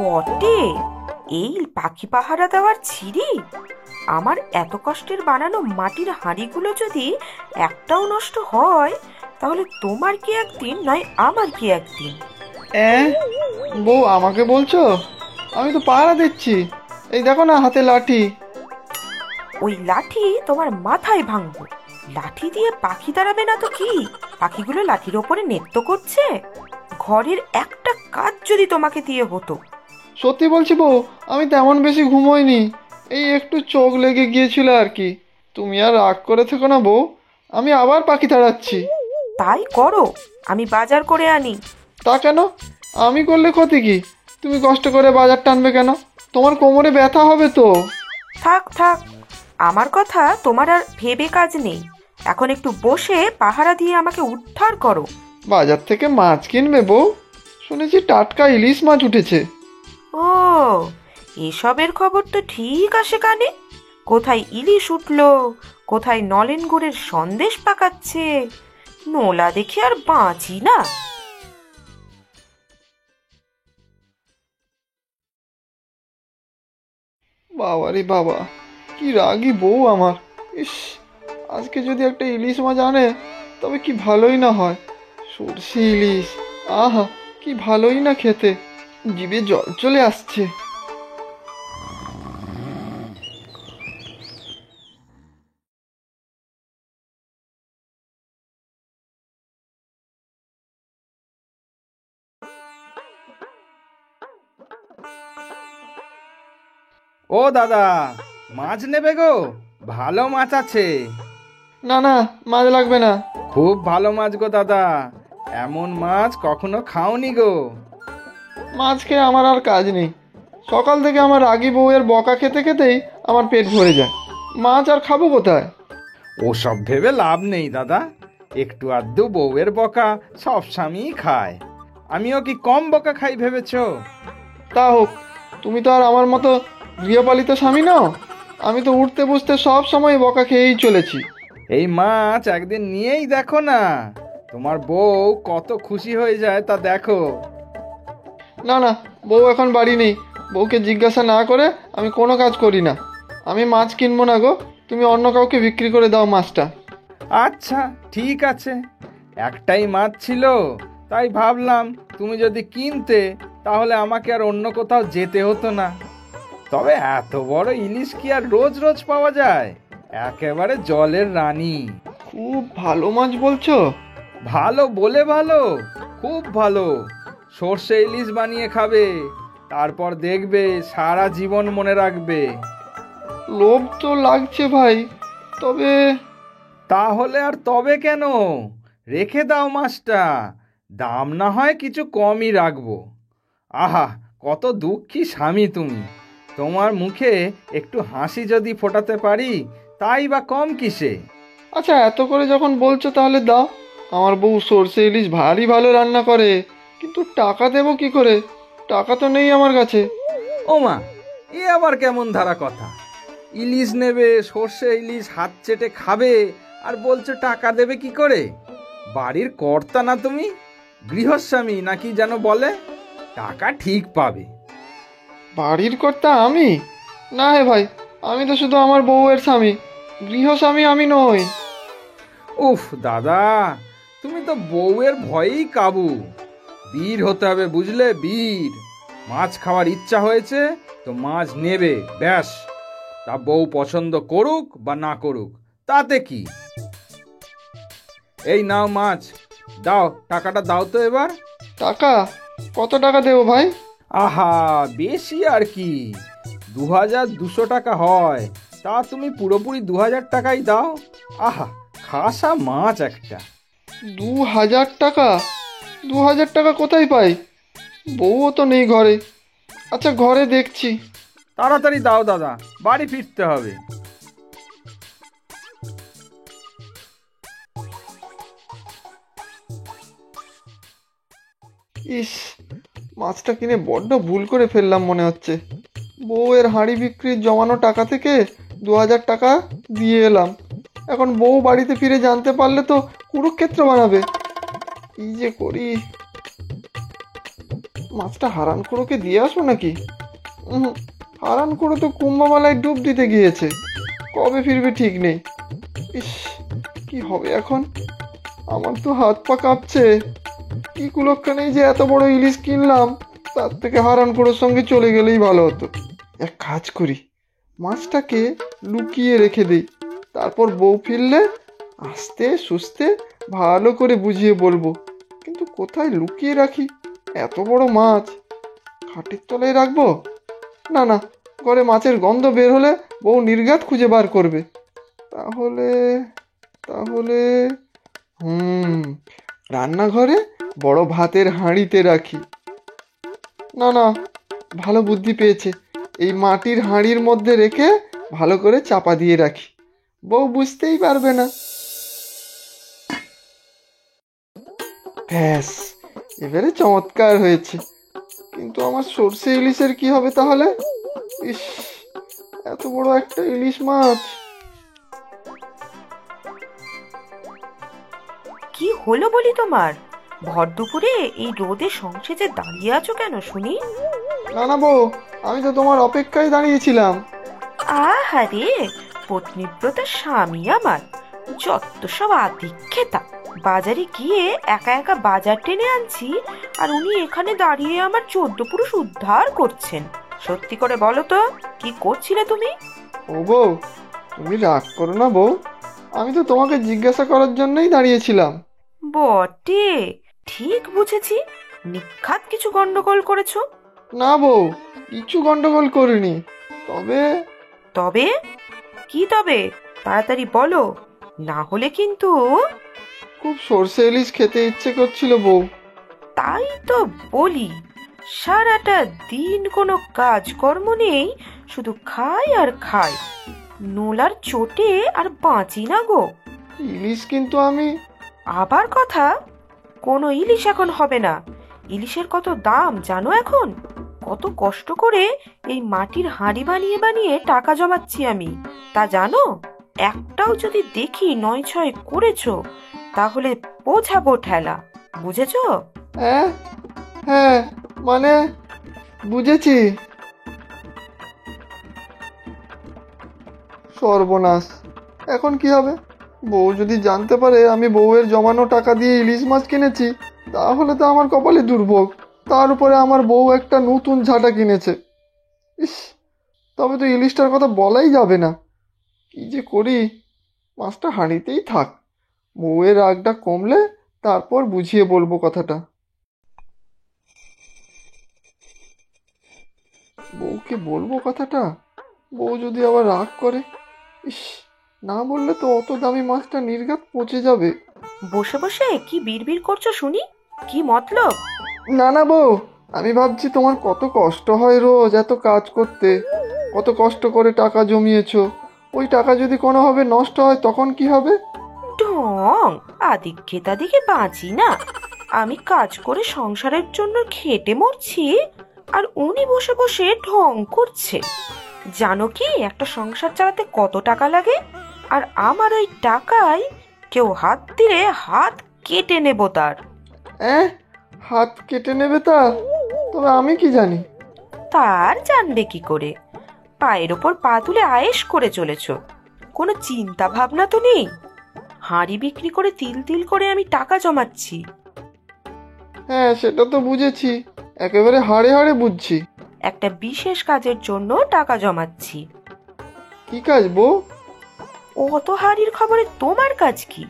বটে, এই পাখি পাহারা দেওয়ার ছিরি! আমার এত কষ্টের বানানো মাটির হাঁড়িগুলো যদি একটাও নষ্ট হয়, তাহলে তোমার কি একদিন নয় আমার কি একদিন। বউ আমাকে বলছো? আমি তো পাহারা দিচ্ছি, এই দেখো না হাতে লাঠি। ওই লাঠি তোমার মাথায় ভাঙবো। লাঠি দিয়ে পাখি দাঁড়াবে না তো কি? পাখিগুলো লাঠির ওপরে নৃত্য করছে। ঘরের একটা কাজ যদি তোমাকে দিয়ে হতো। সত্যি বলছি বউ, আমি তেমন বেশি ঘুমোইনি, এই একটু চোখ লেগে গিয়েছিল আর কি। তুমি আর রাগ করে থেকো না বউ, আমি আবার পাখি তাড়াচ্ছি। তাই করো, আমি বাজার করে আনি। তা কেন? আমি করলে ক্ষতি কি? তুমি কষ্ট করে বাজার টানবে কেন? তোমার কোমরে ব্যথা হবে তো। থাক থাক, আমার কথা তোমার আর ভেবে কাজ নেই। এখন একটু বসে পাহারা দিয়ে আমাকে উদ্ধার করো। বাজার থেকে মাছ কিনবে বউ? শুনেছি টাটকা ইলিশ মাছ উঠেছে। ও, এসবের খবর তো ঠিক আসে কানে। কোথায় ইলিশ উঠলো, কোথায় নলেন গুড়ের সন্দেশ পাকাচ্ছে। নোলা দেখে আর বাঁচি না। বাবারে বাবা, কি রাগী বউ আমার! ইস, আজকে যদি একটা ইলিশ মাছ আনে তবে কি ভালোই না হয়। সর্ষে ইলিশ, আহা কি ভালোই না খেতে, জিভে জল চলে আসছে। ও দাদা, মাছ নেবে গো? ভালো মাছ আছে। না না, মাছ লাগবে না। খুব ভালো মাছ গো দাদা, এমন মাছ কখনো খাওনি গো। মাছ খেয়ে আমার আর কাজ নেই। সকাল থেকে আমার রাগী বউয়ের বকা খেতে খেতেই আমার পেট ভরে যায়। মাছ আর খাবো কোথায়? ওসব ভেবে লাভ নেই দাদা, একটু আধটু বউয়ের বকা সব স্বামীই খায়। আমিও কি কম বকা খাই ভেবেছ? তা হোক, তুমি তো আর আমার মতো গৃহপালিত স্বামী নও। আমি তো উঠতে বসতে সব সময় বকা খেয়েই চলেছি। এই মাছ একদিন নিয়েই দেখো না, তোমার বউ কত খুশি হয়ে যায় তা দেখো। না না, বউ এখন বাড়ি নেই। বউকে জিজ্ঞাসা না করে আমি কোনো কাজ করি না। আমি মাছ কিনবো না গো, তুমি অন্য কাউকে বিক্রি করে দাও মাছটা। আচ্ছা ঠিক আছে, একটাই মাছ ছিল, তাই ভাবলাম তুমি যদি কিনতে তাহলে আমাকে আর অন্য কোথাও যেতে হতো না। তবে এত বড় ইলিশ কি আর রোজ রোজ পাওয়া যায়? একেবারে জলের রানী। খুব ভালো মাছ বলছো? ভালো বলে ভালো, খুব ভালো। সর্ষে ইলিশ বানিয়ে খাবে, তারপর দেখবে সারা জীবন মনে রাখবে। লোভ তো লাগছে ভাই, তবে... তাহলে আর তবে কেন, রেখে দাও মাছটা, দাম না হয় কিছু কমই রাখবো। আহা, কত দুঃখী স্বামী তুমি! তোমার মুখে একটু হাসি যদি ফোটাতে পারি, তাই বা কম কিসে? আচ্ছা, এত করে যখন বলছো তাহলে দাও। আমার বউ সর্ষে ইলিশ ভারী ভালো রান্না করে, কিন্তু টাকা দেবো কি করে? টাকা তো নেই আমার কাছে। ওমা, এ আবার কেমন ধারা কথা! ইলিশ নেবে, সর্ষে ইলিশ হাত চেটে খাবে, আর বলছো টাকা দেবে কি করে? বাড়ির কর্তা না তুমি, গৃহস্বামী নাকি যেন বলে, টাকা ঠিক পাবে। বাড়ির কর্তা আমি? না হে ভাই, আমি তো শুধু আমার বউয়ের স্বামী, গৃহস্বামী আমি নই। উফ দাদা, তুমি তো বউয়ের ভয়েই কাবু। বীর হতে হবে বুঝলে, বীর। মাছ খাওয়ার ইচ্ছা হয়েছে তো মাছ নেবে, ব্যাস। তা বউ পছন্দ করুক বা না করুক, তাতে কি? এই নাও মাছ, দাও, টাকাটা দাও তো এবার। টাকা? কত টাকা দেবো ভাই? আহা, বেশি আর কি, 2200 টাকা হয়। তা তুমি পুরোপুরি 2000 টাকাই দাও। আহা, খাসা মাছ একটা। 2000 টাকা? 2000 টাকা কোথায় পাই? বউও তো নেই ঘরে। আচ্ছা, ঘরে দেখছি। তাড়াতাড়ি দাও দাদা, বাড়ি ফিরতে হবে। ইস, মাছটা কিনে বড্ড ভুল করে ফেললাম মনে হচ্ছে। বউয়ের হাঁড়ি বিক্রির জমানো টাকা থেকে 2000 টাকা দিয়ে এলাম। এখন বউ বাড়িতে ফিরে জানতে পারলে তো কুরুক্ষেত্র বানাবে। কি যে করি! মাছটা হারান খুড়োকে দিয়ে আসবো নাকি? হারান খুড়ো তো কুম্ভমেলায় ডুব দিতে গিয়েছে, কবে ফিরবে ঠিক নেই। ইস, কি হবে এখন? আমার তো হাত পা কাঁপছে। কি কুলক্ষণেই যে এত বড় ইলিশ কিনলাম, তার থেকে হারান খুড়োর সঙ্গে চলে গেলেই ভালো হতো। এক কাজ করি, মাছটাকে লুকিয়ে রেখে দিই, তারপর বউ ফিরলে আস্তে সুস্তে ভালো করে বুঝিয়ে বলবো। কিন্তু কোথায় লুকিয়ে রাখি এত বড় মাছ? খাটের তলায় রাখবো? না না, ঘরে মাছের গন্ধ বের হলে বউ নির্ঘাত খুঁজে বার করবে। তাহলে তাহলে রান্নাঘরে বড় ভাতের হাঁড়িতে রাখি। না না, ভালো বুদ্ধি পেয়েছে। এই মাটির হাঁড়ির মধ্যে রেখে ভালো করে চাপা দিয়ে রাখি, বউ বুঝতেই পারবে না। ব্যাস, এবারে চমৎকার হয়েছে। কিন্তু আমার সর্ষে ইলিশের কি হবে তাহলে? ইস, এত বড় একটা ইলিশ মাছ। কি হলো বলি তোমার? ভর দুপুরে এই রোদে সংসেজে দাঁড়িয়ে আছো কেন শুনি? না না বউ, আমি তো তোমার অপেক্ষায় দাঁড়িয়েছিলাম। আহারে, পত্নীব্রত স্বামী আমার, যত সব আধিক্যেতা। বাজারে গিয়ে একা একা বাজার টেনে আনছি, আর উনি এখানে দাঁড়িয়ে আমার 14 পুরুষ উদ্ধার করছেন। সত্যি করে বলো তো, কি করছিলে তুমি? ও বউ, তুমি রাগ করো না বউ, আমি তো তোমাকে জিজ্ঞাসা করার জন্যই দাঁড়িয়েছিলাম। বটে, ঠিক বুঝেছি, নিখাত কিছু গন্ডগোল করেছো। না বউ, কিছু গন্ডগোল করিনি। তবে তবে কি তবে? তাড়াতাড়ি বলো, না হলে কিন্তু। খুব সর্ষে ইলিশ খেতে ইচ্ছে করছিল বউ। তাই তো বলি, সারাটা দিন কোনো কাজকর্ম নেই, শুধু খাই আর খাই, নোলার চোটে আর বাঁচি না গো। ইলিশ কিন্তু আমি। আবার কথা, কোনো ইলিশ এখন হবে না। ইলিশের কত দাম জানো এখন? কত কষ্ট করে এই মাটির হাঁড়ি বানিয়ে বানিয়ে টাকা জমাচ্ছি আমি, তা জানো? একটাও যদি দেখি নয় ছয় করেছো, তাহলে বোঝাবো ঠেলা, বুঝেছো? হ্যাঁ হ্যাঁ, মানে বুঝেছি। সর্বনাশ, এখন কি হবে? বউ যদি জানতে পারে আমি বউয়ের জমানো টাকা দিয়ে ইলিশ মাছ কিনেছি, তাহলে তো আমার কপালে দুর্ভোগ। তার উপরে আমার বউ একটা নতুন ঝাঁটা কিনেছে। ইস, তবে তো ইলিশটার কথা বলাই যাবে না। কি যে করি, মাছটা হাঁড়িতেই থাক, বউয়ের রাগটা কমলে তারপর বুঝিয়ে বলবো কথাটা। বউকে বলবো কথাটা, বউ যদি আবার রাগ করে। ইস, না বললে তো অত দামি মাছটা নির্ঘাত পচে যাবে। বসে বসে কি বিড়বিড় করছো শুনি? কি মতলব? না না বউ, আমি ভাবছি তোমার কত কষ্ট হয় রোজ এত কাজ করতে, কত কষ্ট করে টাকা জমিয়েছো। ওই টাকা যদি কোনোভাবে নষ্ট হয় তখন কি হবে? ঢং, আদিক্ষেতা দিকে বাঁচি না। আমি কাজ করে সংসারের জন্য খেটে মরছি, আর উনি বসে বসে ঢং করছে। জানো কি একটা সংসার চালাতে কত টাকা লাগে? আর আমার ওই টাকায় কেউ হাত দিলে হাত কেটে নেব তার। হাত কেটে নেবে তা? তবে আমি কি জানি? তার জানবে কি করে? পায়ের ওপর পা তুলে আয়েশ করে চলেছ, কোনো চিন্তা ভাবনা তো নেই। হাঁড়ি বিক্রি করে তিল তিল করে আমি টাকা জমাচ্ছি। হ্যাঁ, সেটা তো বুঝেছি, একেবারে হাড়ে হাড়ে বুঝছি। একটা বিশেষ কাজের জন্য টাকা জমাচ্ছি। কি কাজ বউ? অত হাঁড়ির খবরে তোমার কাজ কি?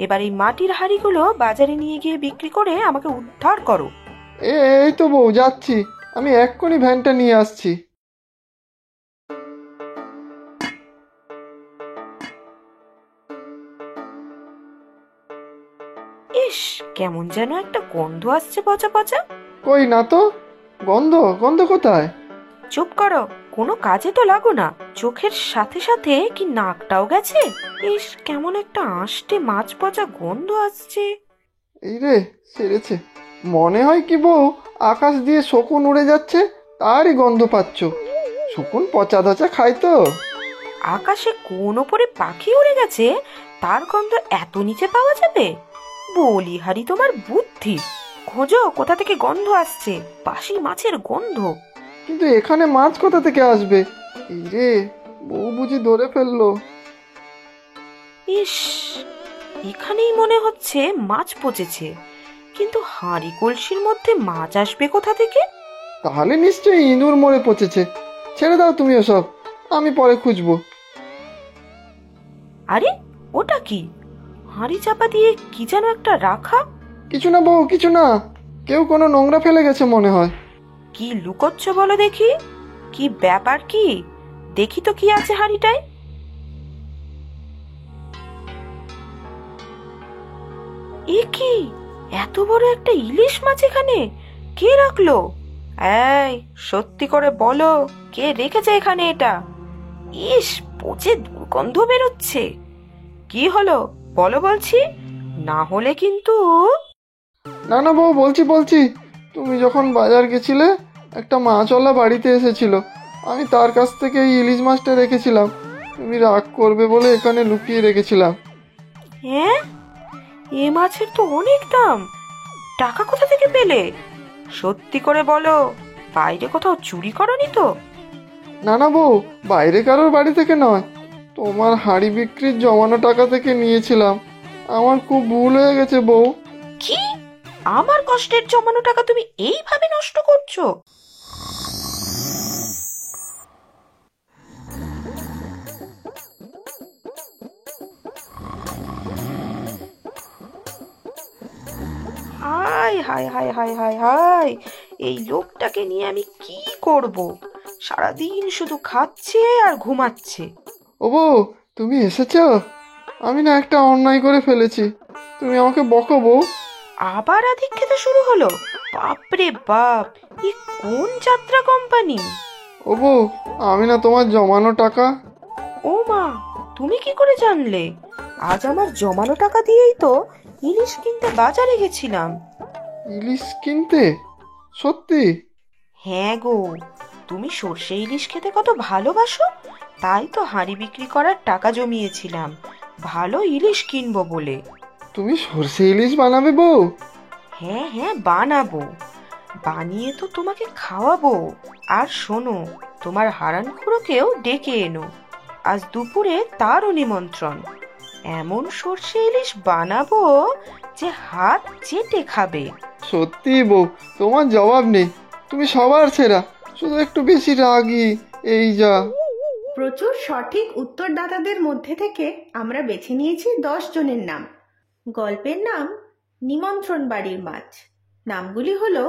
এবার এই মাটির হাঁড়িগুলো বাজারে নিয়ে গিয়ে বিক্রি করে আমাকে উদ্ধার করো। এই তো বউ, যাচ্ছি, আমি এক্ষুনি ভ্যানটা নিয়ে আসছি। ইস, কেমন যেন একটা গন্ধ আসছে পচা পচা। কই না তো, গন্ধ গন্ধ কোথায়? চুপ করো, কোনো কাজে তো লাগো না। চোখের সাথে সাথে কি নাকটাও গেছে? ইস, কেমন একটা আষ্টে মাছ পচা গন্ধ আসছে। এই রে, সেরেছে। মনে হয় কি বউ, আকাশ দিয়ে শকুন উড়ে যাচ্ছে, তারই গন্ধ পাচ্ছ। শকুন পচা ধচা খায় তো। আকাশে কোন ওপরে পাখি উড়ে গেছে, তার গন্ধ এত নিচে পাওয়া যাবে? বলিহারি তোমার বুদ্ধি, খোঁজো, কোথা থেকে গন্ধ আসছে, বাসি মাছের গন্ধ। কিন্তু এখানে মাছ কোথা থেকে আসবে? এই রে, বউ বুঝি ধরে ফেললো। ইস, এখানেই মনে হচ্ছে মাছ পচেছে, কিন্তু হাঁড়ি কলসির মধ্যে মাছ আসবে কোথা থেকে? তাহলে নিশ্চয়ই ইঁদুর মরে পচেছে। ছেড়ে দাও তুমি ওসব, আমি পরে খুঁজবো। আরে, ওটা কি? হাঁড়ি চাপা দিয়ে কি যেন একটা রাখা। কিছু না বউ, কিছু না। কেউ কোনো নোংরা ফেলে গেছে মনে হয়। কি লুকোচ্ছ বলো দেখি? কি ব্যাপার কি? দেখি তো কি আছে হাঁড়িটায়। এ কি, এত বড় একটা ইলিশ মাছ এখানে কে রাখলো? এই, সত্যি করে বলো, কে রেখেছে এখানে এটা? ইস, পচে দুর্গন্ধ বেরোচ্ছে। কি হলো বলো বলছি, না হলে কিন্তু। না না বউ, বলছি বলছি। তুমি যখন বাজার গেছিলে, একটা মাছওয়ালা বাড়িতে এসেছিল। আমি তার কাছ থেকে এই ইলিশ মাছটা রেখেছিলাম। তুমি রাগ করবে বলে এখানে লুকিয়ে রেখেছিলাম। হ্যাঁ, এ মাছের তো অনেক দাম। টাকা কোথা থেকে পেলে? সত্যি করে বলো, বাইরে কোথাও চুরি করনি তো? না না বউ, বাইরে কারোর বাড়ি থেকে নয়, তোমার হাঁড়ি বিক্রির জমানো টাকা থেকে নিয়েছিলাম। আমার খুব ভুল হয়ে গেছে বউ। কি, আমার কষ্টের জমানো টাকা তুমি এইভাবে নষ্ট করছো? হায় হায় হায় হায় হায় হায়, এই লোকটাকে নিয়ে আমি কি করব? সারাদিন শুধু খাচ্ছে আর ঘুমাচ্ছে। ও বউ, তুমি এসেছো? আমি না একটা অন্যায় করে ফেলেছি, তুমি আমাকে বকো বউ। আবার আধিক খেতে শুরু হলো? বাপরে বাপ, এ কোন যাত্রা কোম্পানি? ও বউ, আমি না তোমার জমানো টাকা। ও মা, তুমি কি করে জানলে? আজ আমার জমানো টাকা দিয়েই তো ইলিশ কিনতে বাজারে গেছিলাম। ইলিশ কিনতে? সত্যি? হ্যাঁ গো, তুমি সর্ষে ইলিশ খেতে কত ভালোবাসো, তাই তো হাঁড়ি বিক্রি করার টাকা জমিয়েছিলাম ভালো ইলিশ কিনবো বলে। তুমি সর্ষে ইলিশ বানাবে বউ? হ্যাঁ হ্যাঁ, বানাবো। বানিয়ে তো তোমাকে খাওয়াবো। আর শোনো, তোমার হারানখুড়োকেও ডেকে এনো। আজ দুপুরে তারও নিমন্ত্রণ। এমন সর্ষে ইলিশ বানাবো যে হাত চেটে খাবে। সত্যি বউ, তোমার জবাব নেই। তুমি সবার সেরা, শুধু একটু বেশি রাগী, এই যা। প্রচুর সঠিক উত্তরদাতাদের মধ্যে থেকে আমরা বেছে নিয়েছি 10 জনের নাম। গল্পের নাম নিমন্ত্রণ বাড়ির মাছ। নামগুলি হলো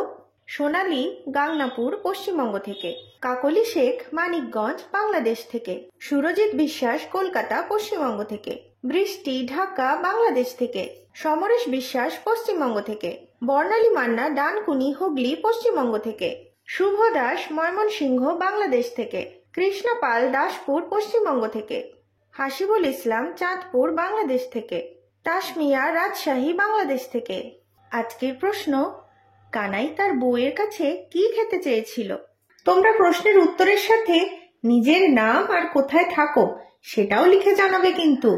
সোনালী, গাংনাপুর, পশ্চিমবঙ্গ থেকে; কাকলি শেখ, মানিকগঞ্জ, বাংলাদেশ থেকে; সুরজিৎ বিশ্বাস, কলকাতা, পশ্চিমবঙ্গ থেকে; বৃষ্টি, ঢাকা, বাংলাদেশ থেকে; সমরেশ বিশ্বাস, পশ্চিমবঙ্গ থেকে; বর্ণালী মান্না, ডানকুনি, হুগলি, পশ্চিমবঙ্গ থেকে; শুভ দাস, ময়মনসিংহ, বাংলাদেশ থেকে; কৃষ্ণা পাল, দাসপুর, পশ্চিমবঙ্গ থেকে; হাসিবুল ইসলাম, চাঁদপুর, বাংলাদেশ থেকে; তাসমিয়া, রাজশাহী, বাংলাদেশ থেকে। আজকের প্রশ্ন, কানাই তার বউয়ের কাছে কি খেতে চেয়েছিল? তোমরা প্রশ্নের উত্তরের সাথে নিজের নাম আর কোথায় থাকো সেটাও লিখে জানাবে কিন্তু।